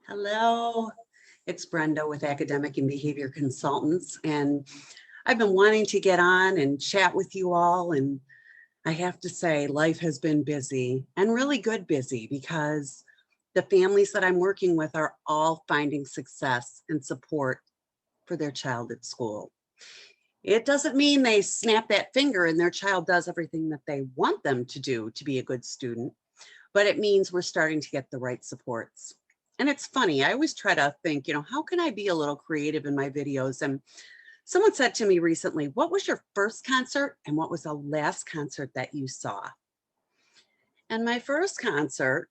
Hello, it's Brenda with Academic and Behavior Consultants, and I've been wanting to get on and chat with you all. And I have to say, life has been busy and really good busy because the families that I'm working with are all finding success and support for their child at school. It doesn't mean they snap that finger and their child does everything that they want them to do to be a good student, but it means we're starting to get the right supports. And it's funny, I always try to think, how can I be a little creative in my videos? And someone said to me recently, what was your first concert and what was the last concert that you saw? And my first concert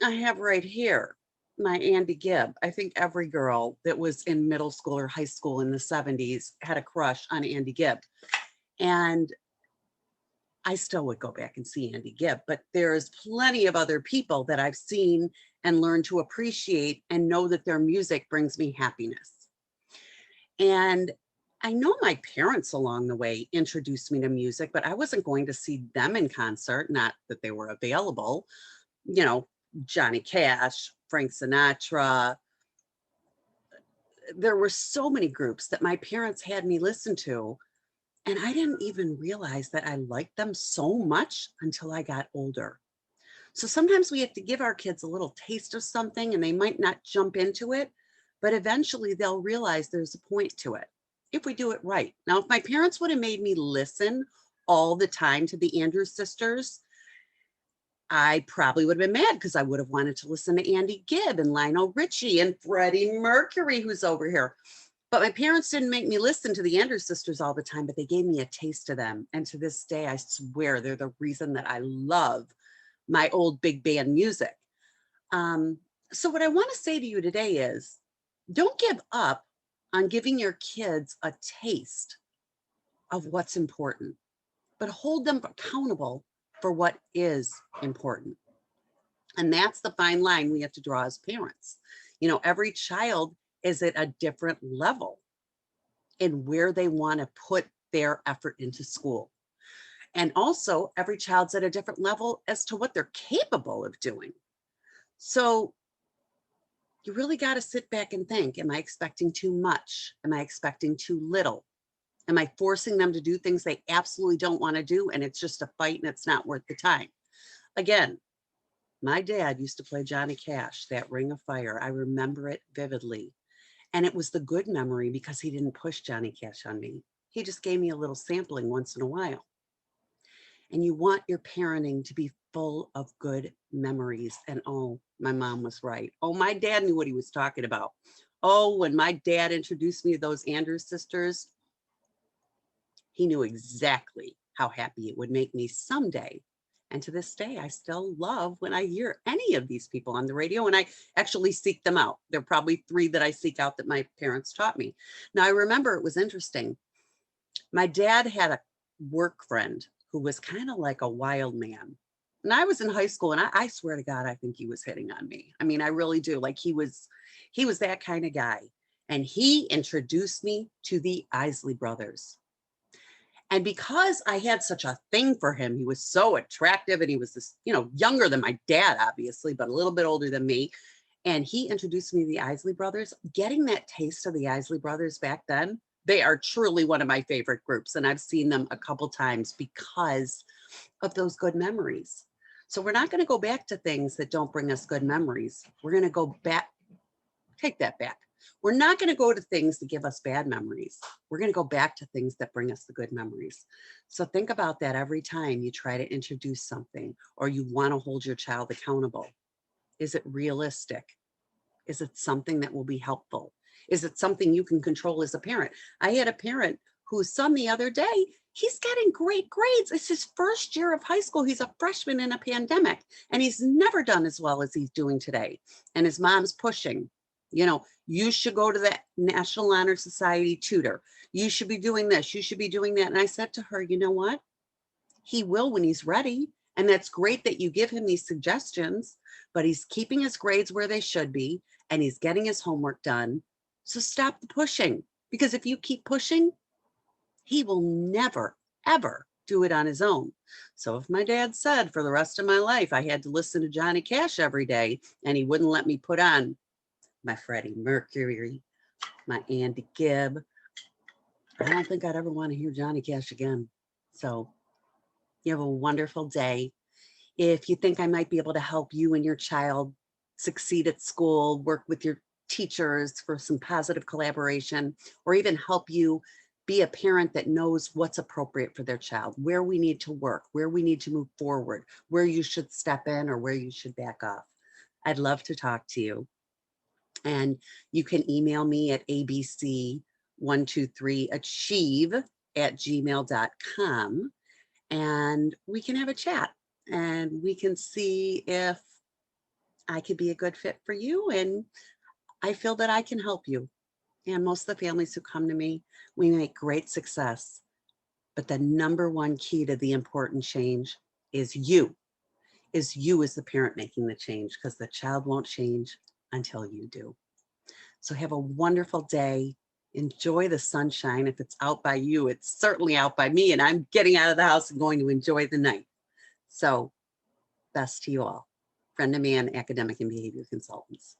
I have right here, my Andy Gibb. I think every girl that was in middle school or high school in the 70s had a crush on Andy Gibb. And I still would go back and see Andy Gibb, but there's plenty of other people that I've seen and learned to appreciate and know that their music brings me happiness. And I know my parents along the way introduced me to music, but I wasn't going to see them in concert, not that they were available. You know, Johnny Cash, Frank Sinatra. There were so many groups that my parents had me listen to, and I didn't even realize that I liked them so much until I got older. So sometimes we have to give our kids a little taste of something and they might not jump into it, but eventually they'll realize there's a point to it if we do it right. Now, if my parents would have made me listen all the time to the Andrews Sisters, I probably would have been mad because I would have wanted to listen to Andy Gibb and Lionel Richie and Freddie Mercury, who's over here. But my parents didn't make me listen to the Andrews Sisters all the time, but they gave me a taste of them. And to this day, I swear they're the reason that I love my old big band music. So what I want to say to you today is don't give up on giving your kids a taste of what's important, but hold them accountable for what is important. And that's the fine line we have to draw as parents. Every child is at a different level in where they want to put their effort into school. And also, every child's at a different level as to what they're capable of doing. So you really got to sit back and think, am I expecting too much? Am I expecting too little? Am I forcing them to do things they absolutely don't want to do? And it's just a fight and it's not worth the time. Again, my dad used to play Johnny Cash, that Ring of Fire. I remember it vividly. And it was the good memory because he didn't push Johnny Cash on me. He just gave me a little sampling once in a while. And you want your parenting to be full of good memories. And oh, my mom was right. Oh, my dad knew what he was talking about. Oh, when my dad introduced me to those Andrews Sisters, he knew exactly how happy it would make me someday. And to this day, I still love when I hear any of these people on the radio, and I actually seek them out. There are probably 3 that I seek out that my parents taught me. Now, I remember it was interesting. My dad had a work friend who was kind of like a wild man. And I was in high school, and I swear to God, I think he was hitting on me. I mean, I really do. Like he was that kind of guy. And he introduced me to the Isley Brothers. And because I had such a thing for him, he was so attractive and he was this, younger than my dad, obviously, but a little bit older than me. And he introduced me to the Isley Brothers. Getting that taste of the Isley Brothers back then, they are truly one of my favorite groups. And I've seen them a couple times because of those good memories. So we're not going to go back to things that don't bring us good memories. We're going to go back, take that back. We're not going to go to things that give us bad memories. We're going to go back to things that bring us the good memories. So think about that every time you try to introduce something or you want to hold your child accountable. Is it realistic? Is it something that will be helpful? Is it something you can control as a parent? I had a parent whose son the other day, he's getting great grades. It's his first year of high school. He's a freshman in a pandemic, and he's never done as well as he's doing today. And his mom's pushing, you should go to the National Honor Society tutor. You should be doing this. You should be doing that. And I said to her, you know what? He will when he's ready. And that's great that you give him these suggestions, but he's keeping his grades where they should be and he's getting his homework done. So stop the pushing, because if you keep pushing, he will never, ever do it on his own. So if my dad said for the rest of my life I had to listen to Johnny Cash every day and he wouldn't let me put on my Freddie Mercury, my Andy Gibb. I don't think I'd ever want to hear Johnny Cash again. So you have a wonderful day. If you think I might be able to help you and your child succeed at school, work with your teachers for some positive collaboration, or even help you be a parent that knows what's appropriate for their child, where we need to work, where we need to move forward, where you should step in or where you should back off, I'd love to talk to you. And you can email me at abc123achieve@gmail.com, and we can have a chat and we can see if I could be a good fit for you. And I feel that I can help you. And most of the families who come to me, we make great success. But the number one key to the important change is you as the parent making the change, because the child won't change until you do. So have a wonderful day. Enjoy the sunshine. If it's out by you, it's certainly out by me, and I'm getting out of the house and going to enjoy the night. So best to you all. Friend of Man, Academic and Behavior Consultants.